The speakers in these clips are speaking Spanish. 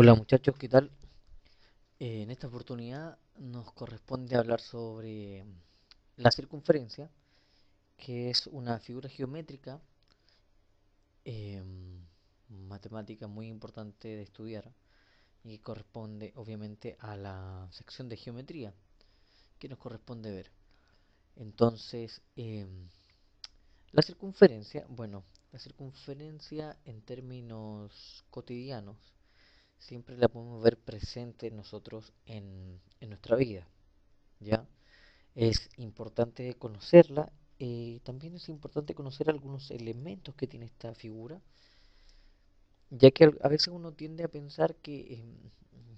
Hola muchachos, ¿qué tal? En esta oportunidad nos corresponde hablar sobre la circunferencia, que es una figura geométrica, matemática muy importante de estudiar y que corresponde obviamente a la sección de geometría que nos corresponde ver. Entonces, la circunferencia en términos cotidianos siempre la podemos ver presente nosotros en nuestra vida, ¿ya? Es importante conocerla. También es importante conocer algunos elementos que tiene esta figura, ya que a veces uno tiende a pensar que en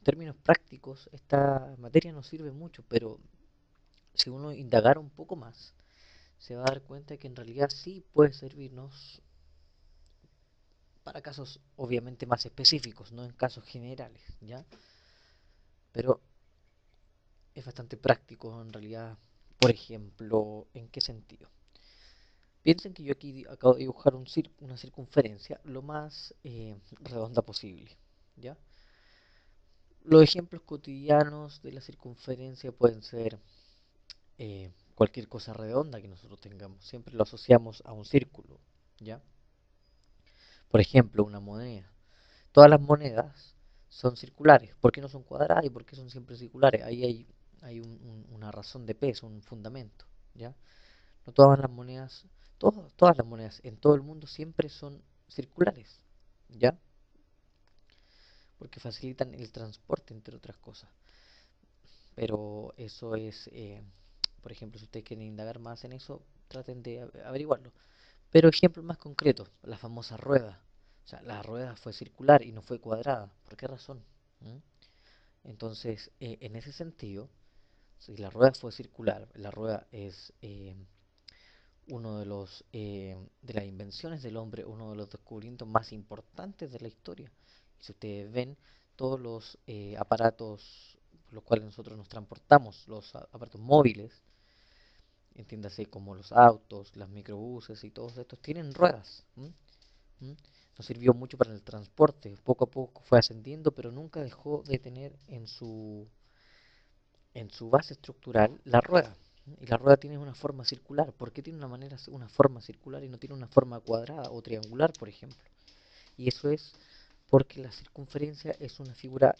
términos prácticos esta materia no sirve mucho, pero si uno indagara un poco más, se va a dar cuenta que en realidad sí puede servirnos para casos obviamente más específicos, no en casos generales, ¿ya? Pero es bastante práctico en realidad. Por ejemplo, ¿en qué sentido? Piensen que yo aquí acabo de dibujar una circunferencia lo más redonda posible, ¿ya? Los ejemplos cotidianos de la circunferencia pueden ser cualquier cosa redonda que nosotros tengamos. Siempre lo asociamos a un círculo, ¿ya? Por ejemplo, una moneda. Todas las monedas son circulares. ¿Por qué no son cuadradas y por qué son siempre circulares? Ahí hay una razón de peso, un fundamento, ¿ya? No todas las monedas, todas las monedas en todo el mundo siempre son circulares, ¿ya? Porque facilitan el transporte, entre otras cosas. Pero eso es, por ejemplo, si ustedes quieren indagar más en eso, traten de averiguarlo. Pero ejemplo más concreto, la famosa rueda. O sea, la rueda fue circular y no fue cuadrada. ¿Por qué razón? ¿Mm? Entonces, en ese sentido, si la rueda fue circular, la rueda es uno de los de las invenciones del hombre, uno de los descubrimientos más importantes de la historia. Y si ustedes ven todos los aparatos por los cuales nosotros nos transportamos, los aparatos móviles, entiéndase como los autos, las microbuses y todos estos, tienen ruedas. ¿M? ¿M? Nos sirvió mucho para el transporte, poco a poco fue ascendiendo, pero nunca dejó de tener en su base estructural la rueda. Y la rueda tiene una forma circular. ¿Por qué tiene una forma circular y no tiene una forma cuadrada o triangular, por ejemplo? Y eso es porque la circunferencia es una figura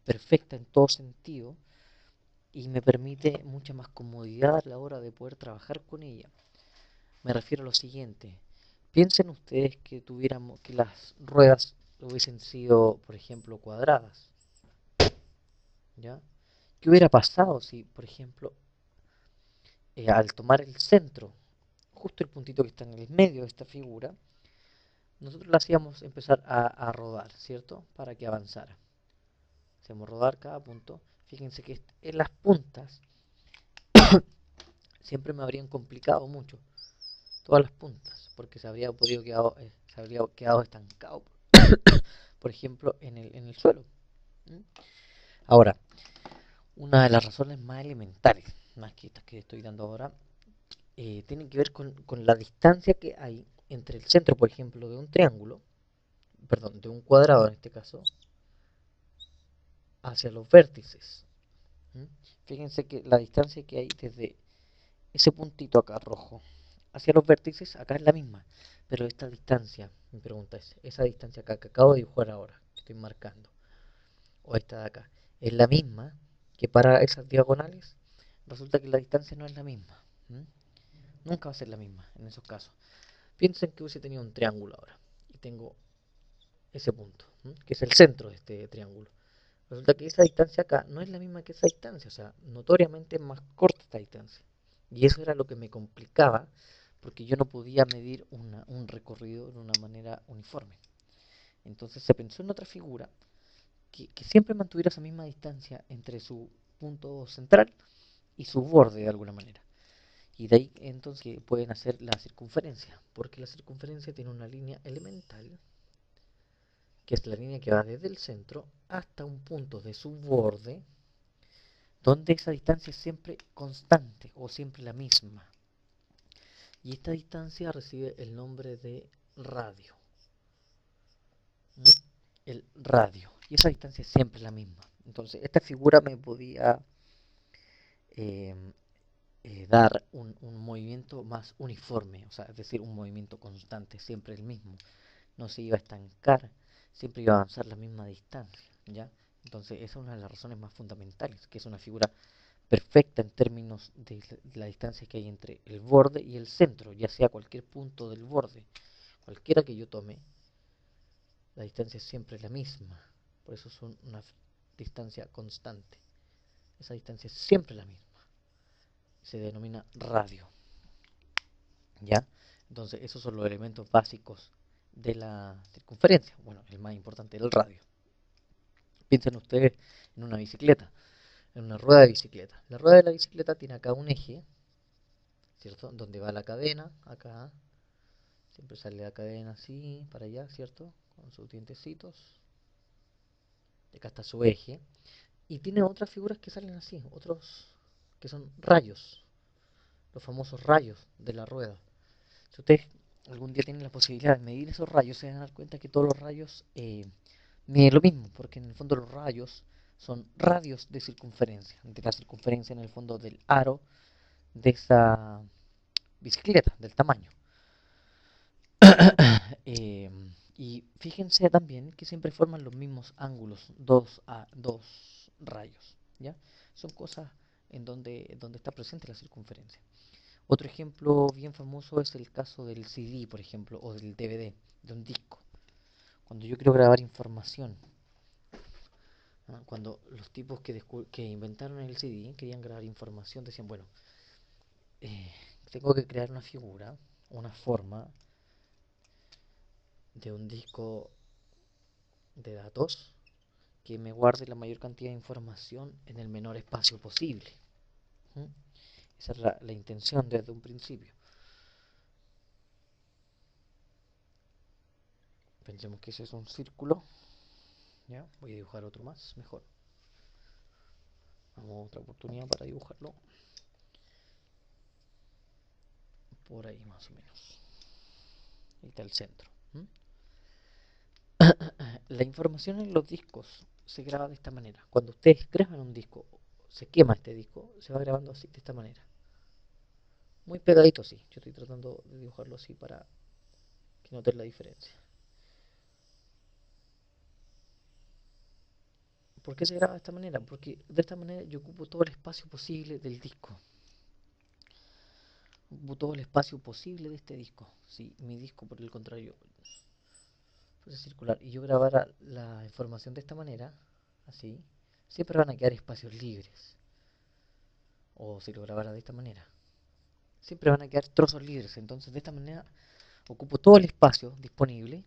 perfecta en todo sentido y me permite mucha más comodidad a la hora de poder trabajar con ella. Me refiero a lo siguiente. Piensen ustedes que tuviéramos que las ruedas hubiesen sido, por ejemplo, cuadradas, ¿ya? ¿Qué hubiera pasado si, por ejemplo, al tomar el centro, justo el puntito que está en el medio de esta figura, nosotros la hacíamos empezar a rodar, ¿cierto? Para que avanzara. Hacemos rodar cada punto. Fíjense que en las puntas siempre me habrían complicado mucho todas las puntas, porque se habría quedado estancado, por ejemplo, en el suelo. ¿Mm? Ahora, una de las razones más elementales, más que estas que estoy dando ahora, tiene que ver con la distancia que hay entre el centro, por ejemplo, de un triángulo, perdón, de un cuadrado en este caso, hacia los vértices. ¿Mm? Fíjense que la distancia que hay desde ese puntito acá rojo hacia los vértices acá es la misma, pero esta distancia, mi pregunta es, esa distancia acá que acabo de dibujar ahora, que estoy marcando, o esta de acá, es la misma que para esas diagonales. Resulta que la distancia no es la misma. ¿Mm? Nunca va a ser la misma en esos casos. Piensen que hubiese tenido un triángulo ahora y tengo ese punto, ¿m? Que es el centro de este triángulo. Resulta que esa distancia acá no es la misma que esa distancia, o sea, notoriamente es más corta esta distancia. Y eso era lo que me complicaba, porque yo no podía medir un recorrido de una manera uniforme. Entonces se pensó en otra figura que siempre mantuviera esa misma distancia entre su punto central y su borde de alguna manera. Y de ahí entonces que pueden hacer la circunferencia, porque la circunferencia tiene una línea elemental, que es la línea que va desde el centro hasta un punto de su borde, donde esa distancia es siempre constante o siempre la misma. Y esta distancia recibe el nombre de radio. ¿Mm? El radio. y esa distancia es siempre la misma. Entonces, esta figura me podía eh, dar un movimiento más uniforme, o sea, es decir, un movimiento constante, siempre el mismo. No se iba a estancar, siempre iba a avanzar la misma distancia, ¿ya? Entonces, esa es una de las razones más fundamentales, que es una figura perfecta en términos de la distancia que hay entre el borde y el centro, ya sea cualquier punto del borde, cualquiera que yo tome, la distancia es siempre la misma. Por eso es una distancia constante. Esa distancia es siempre la misma. Se denomina radio, ¿ya? Entonces, esos son los elementos básicos de la circunferencia. Bueno, el más importante es el radio. Piensen ustedes en una bicicleta, en una rueda de bicicleta. La rueda de la bicicleta tiene acá un eje, ¿cierto? Donde va la cadena, acá. Siempre sale la cadena así, para allá, ¿cierto? Con sus dientecitos. Acá está su eje. Y tiene otras figuras que salen así, otros que son rayos, los famosos rayos de la rueda. Si ustedes algún día tienen la posibilidad de medir esos rayos, se van a dar cuenta que todos los rayos miden lo mismo, porque en el fondo los rayos son radios de la circunferencia en el fondo del aro de esa bicicleta, del tamaño. Eh, y fíjense también que siempre forman los mismos ángulos, dos rayos, ¿ya? Son cosas en donde está presente la circunferencia. Otro ejemplo bien famoso es el caso del CD, por ejemplo, o del DVD, de un disco. Cuando yo quiero grabar información, ¿no? Cuando los tipos que inventaron el CD querían grabar información, decían, bueno, eh, tengo que crear una figura, una forma de un disco de datos que me guarde la mayor cantidad de información en el menor espacio posible. ¿Mm? Esa es la intención desde un principio. Pensemos que ese es un círculo. ¿Ya? Voy a dibujar otro más, mejor. Vamos a otra oportunidad para dibujarlo. Por ahí más o menos. Ahí está el centro. ¿Mm? La información en los discos se graba de esta manera. Cuando ustedes graban un disco, se quema este disco, se va grabando así, de esta manera. Muy pegadito, sí. Yo estoy tratando de dibujarlo así para que noten la diferencia. ¿Por qué se graba de esta manera? Porque de esta manera yo ocupo todo el espacio posible del disco. Ocupo todo el espacio posible de este disco. Si mi disco, por el contrario, fuese circular y yo grabara la información de esta manera, así, siempre van a quedar espacios libres. O si lo grabara de esta manera, siempre van a quedar trozos libres. Entonces, de esta manera, ocupo todo el espacio disponible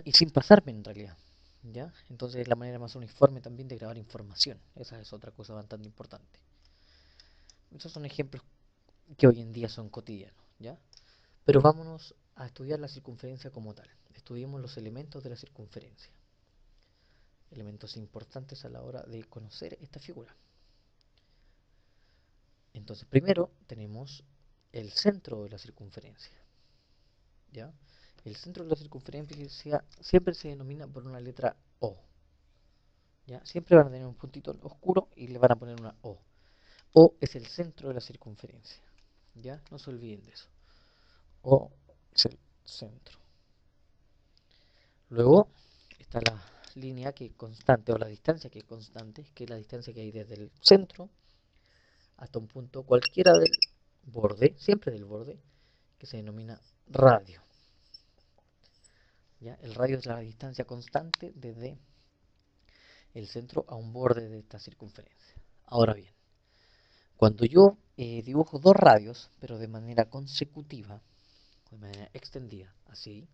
y sin pasarme en realidad. ¿Ya? Entonces es la manera más uniforme también de grabar información. Esa es otra cosa bastante importante. Esos son ejemplos que hoy en día son cotidianos, ¿ya? Pero vámonos a estudiar la circunferencia como tal. Estudiemos los elementos de la circunferencia. Elementos importantes a la hora de conocer esta figura. Entonces, primero tenemos el centro de la circunferencia, ¿ya? El centro de la circunferencia siempre se denomina por una letra O, ¿ya? Siempre van a tener un puntito oscuro y le van a poner una O. O es el centro de la circunferencia, ¿ya? No se olviden de eso. O es el centro. Luego está la línea que es constante, o la distancia que es constante, que es la distancia que hay desde el centro hasta un punto cualquiera del borde, siempre del borde, que se denomina radio. ¿Ya? El radio es la distancia constante desde el centro a un borde de esta circunferencia. Ahora bien, cuando yo dibujo dos radios, pero de manera consecutiva, de manera extendida, así,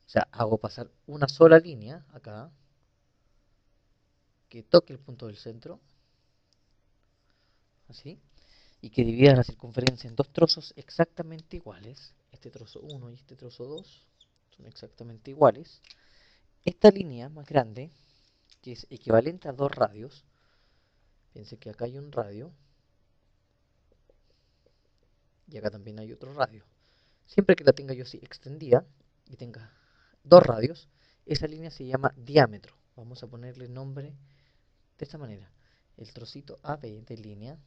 o sea, hago pasar una sola línea acá, que toque el punto del centro, así, y que divida la circunferencia en dos trozos exactamente iguales, este trozo 1 y este trozo 2 son exactamente iguales. Esta línea más grande, que es equivalente a dos radios, piense que acá hay un radio y acá también hay otro radio. Siempre que la tenga yo así extendida y tenga dos radios, esa línea se llama diámetro. Vamos a ponerle nombre de esta manera. El trocito AB de línea,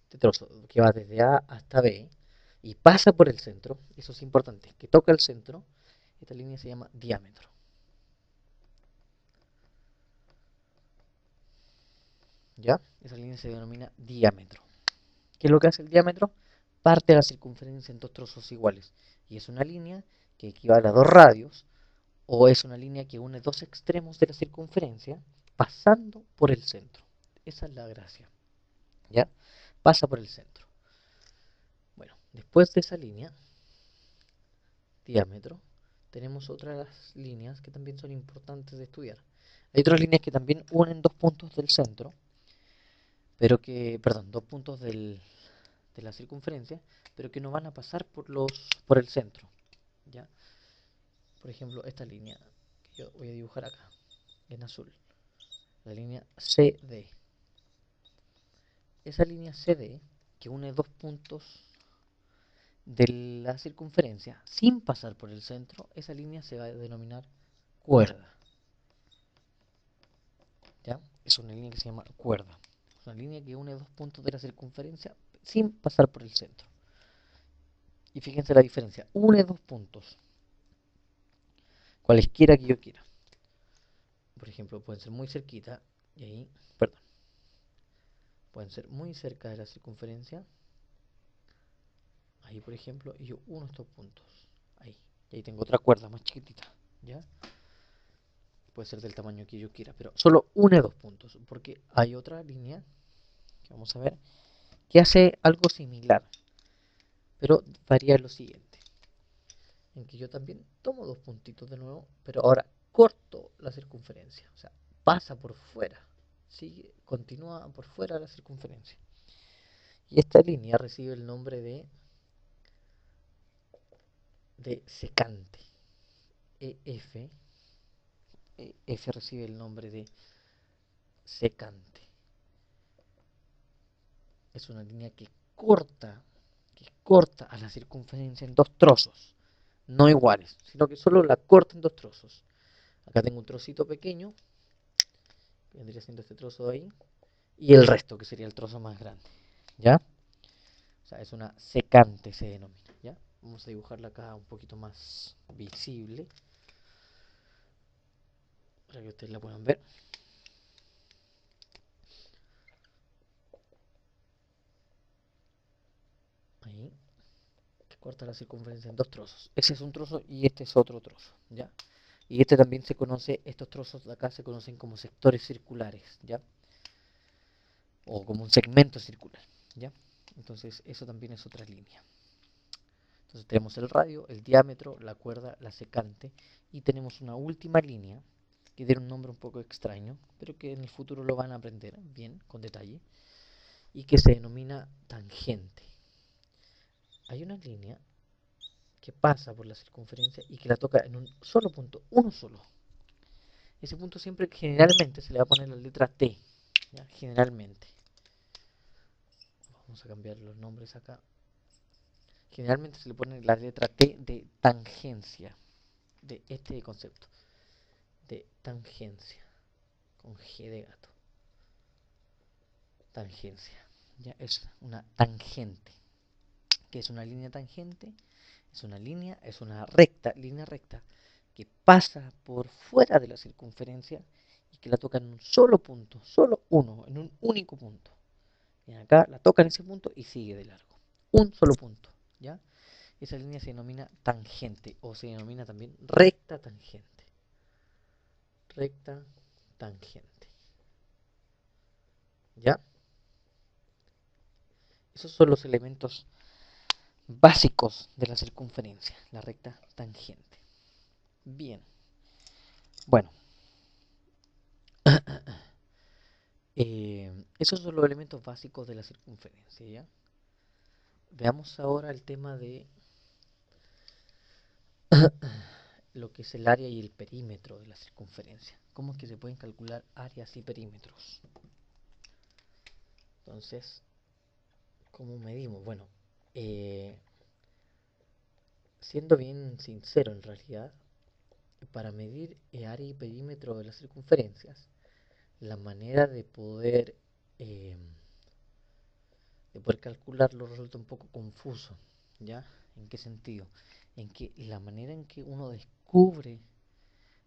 este trozo que va desde A hasta B y pasa por el centro, eso es importante, que toca el centro, esta línea se llama diámetro. ¿Ya? Esa línea se denomina diámetro. ¿Qué es lo que hace el diámetro? Parte la circunferencia en dos trozos iguales. Y es una línea que equivale a dos radios, o es una línea que une dos extremos de la circunferencia pasando por el centro. Esa es la gracia. ¿Ya? Pasa por el centro. Bueno, después de esa línea, diámetro, tenemos otras líneas que también son importantes de estudiar. Hay otras líneas que también unen dos puntos del centro, pero que, perdón, dos puntos de la circunferencia, pero que no van a pasar por el centro. ¿Ya? Por ejemplo, esta línea que yo voy a dibujar acá, en azul, la línea CD. Esa línea CD, que une dos puntos de la circunferencia sin pasar por el centro, esa línea se va a denominar cuerda. ¿Ya? Es una línea que se llama cuerda. Es una línea que une dos puntos de la circunferencia sin pasar por el centro. Y fíjense la diferencia, une dos puntos, cualesquiera que yo quiera. Por ejemplo, pueden ser muy cerquita, y ahí, perdón, pueden ser muy cerca de la circunferencia, ahí por ejemplo, y yo uno estos puntos, ahí, y ahí tengo otra cuerda más chiquitita, ¿ya? Puede ser del tamaño que yo quiera, pero solo une dos puntos, porque hay otra línea, que vamos a ver, que hace algo similar, pero varía lo siguiente, en que yo también tomo dos puntitos de nuevo, pero ahora corto la circunferencia, o sea, pasa por fuera, sigue, continúa por fuera de la circunferencia. Y esta línea recibe el nombre de secante. EF, EF recibe el nombre de secante. Es una línea que corta a la circunferencia en dos trozos, no iguales, sino que solo la corta en dos trozos. Acá tengo un trocito pequeño, que vendría siendo este trozo de ahí, y el resto, que sería el trozo más grande. ¿Ya? O sea, es una secante, se denomina. ¿Ya? Vamos a dibujarla acá un poquito más visible, para que ustedes la puedan ver. Ahí, que corta la circunferencia en dos trozos. Ese es un trozo y este es otro trozo, ¿ya? Y este también se conoce, estos trozos de acá se conocen como sectores circulares, ¿ya? O como un segmento circular, ¿ya? Entonces, eso también es otra línea. Entonces, tenemos el radio, el diámetro, la cuerda, la secante, y tenemos una última línea que tiene un nombre un poco extraño, pero que en el futuro lo van a aprender bien, con detalle, y que se denomina tangente. Hay una línea que pasa por la circunferencia y que la toca en un solo punto, uno solo. Ese punto siempre, generalmente, se le va a poner la letra T, ¿ya? Generalmente. Vamos a cambiar los nombres acá. Generalmente se le pone la letra T de tangencia, de este concepto, de tangencia, con G de gato. Tangencia, ya es una tangente. ¿Qué es una línea tangente? Es una línea, es una recta, línea recta, que pasa por fuera de la circunferencia y que la toca en un solo punto, solo uno, en un único punto. Y acá la toca en ese punto y sigue de largo. Un solo punto, ¿ya? Esa línea se denomina tangente o se denomina también recta tangente. Recta tangente. ¿Ya? Esos son los elementos básicos de la circunferencia, la recta tangente. Bien. Bueno, esos son los elementos básicos de la circunferencia, ¿ya? Veamos ahora el tema de lo que es el área y el perímetro de la circunferencia. ¿Cómo es que se pueden calcular áreas y perímetros? Entonces, ¿cómo medimos? Bueno, siendo bien sincero en realidad, para medir el área y perímetro de las circunferencias, la manera eh, de poder calcularlo resulta un poco confuso, ¿ya? ¿En qué sentido? En que la manera en que uno descubre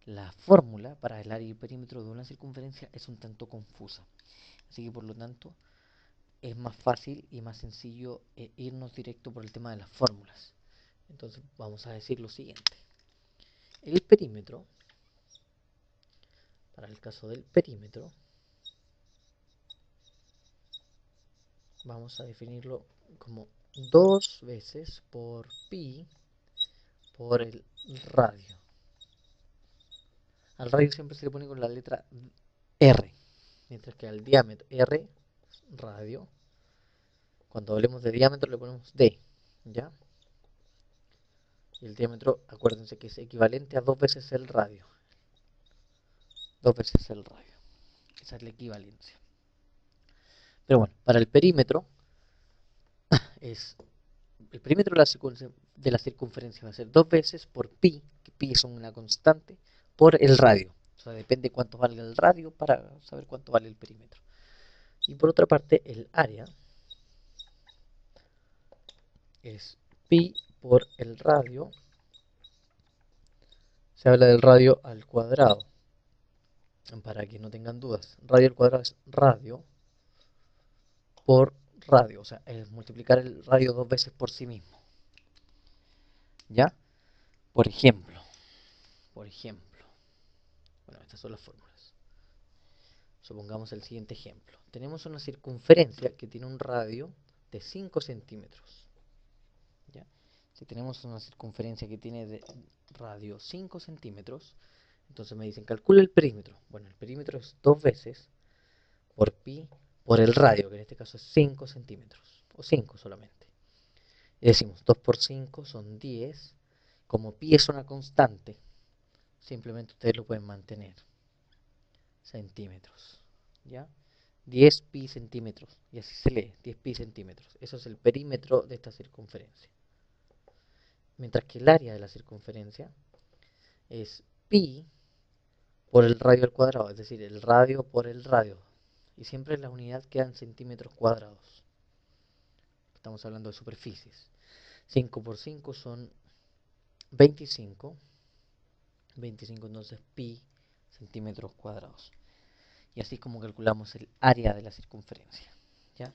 la fórmula para el área y perímetro de una circunferencia es un tanto confusa. Así que por lo tanto es más fácil y más sencillo irnos directo por el tema de las fórmulas. Entonces vamos a decir lo siguiente. El perímetro, para el caso del perímetro, vamos a definirlo como 2 veces por pi por el radio. Al radio siempre se le pone con la letra R, mientras que al diámetro R, radio, cuando hablemos de diámetro le ponemos D, ¿ya? Y el diámetro, acuérdense que es equivalente a 2 veces el radio. 2 veces el radio. Esa es la equivalencia. Pero bueno, para el perímetro, es el perímetro de la circunferencia va a ser 2 veces por pi, que pi es una constante, por el radio. O sea, depende cuánto vale el radio para saber cuánto vale el perímetro. Y por otra parte, el área es pi por el radio. Se habla del radio al cuadrado, para que no tengan dudas. Radio al cuadrado es radio por radio, o sea, es multiplicar el radio 2 veces por sí mismo. ¿Ya? Por ejemplo, bueno, estas son las fórmulas. Supongamos el siguiente ejemplo. Tenemos una circunferencia que tiene un radio de 5 centímetros. ¿Ya? Si tenemos una circunferencia que tiene de radio 5 centímetros, entonces me dicen, calcula el perímetro. Bueno, el perímetro es 2 veces por pi por el radio, que en este caso es 5 centímetros, o 5 solamente. Y decimos, 2 por 5 son 10. Como pi es una constante, simplemente ustedes lo pueden mantener. Centímetros, ¿ya? 10 pi centímetros, y así se lee, 10 pi centímetros. Eso es el perímetro de esta circunferencia. Mientras que el área de la circunferencia es pi por el radio al cuadrado, es decir, el radio por el radio. Y siempre la unidad queda en centímetros cuadrados. Estamos hablando de superficies. 5 por 5 son 25. 25 entonces pi centímetros cuadrados. Y así es como calculamos el área de la circunferencia, ¿ya?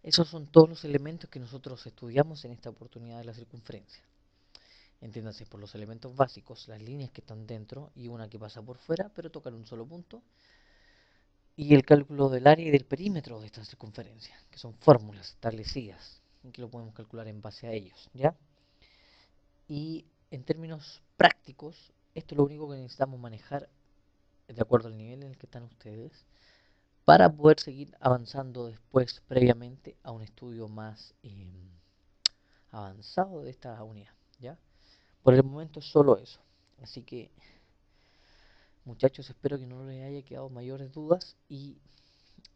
Esos son todos los elementos que nosotros estudiamos en esta oportunidad de la circunferencia. Entiéndanse por los elementos básicos, las líneas que están dentro y una que pasa por fuera, pero tocan un solo punto. Y el cálculo del área y del perímetro de esta circunferencia, que son fórmulas establecidas y que lo podemos calcular en base a ellos, ¿ya? Y en términos prácticos, esto es lo único que necesitamos manejar de acuerdo al nivel en el que están ustedes, para poder seguir avanzando después, previamente, a un estudio más avanzado de esta unidad, ¿ya? Por el momento es solo eso. Así que, muchachos, espero que no les haya quedado mayores dudas y,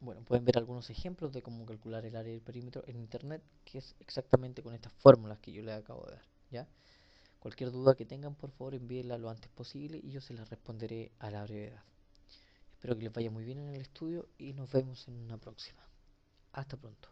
bueno, pueden ver algunos ejemplos de cómo calcular el área del perímetro en internet, que es exactamente con estas fórmulas que yo les acabo de dar, ¿ya? Cualquier duda que tengan, por favor, envíenla lo antes posible y yo se las responderé a la brevedad. Espero que les vaya muy bien en el estudio y nos vemos en una próxima. Hasta pronto.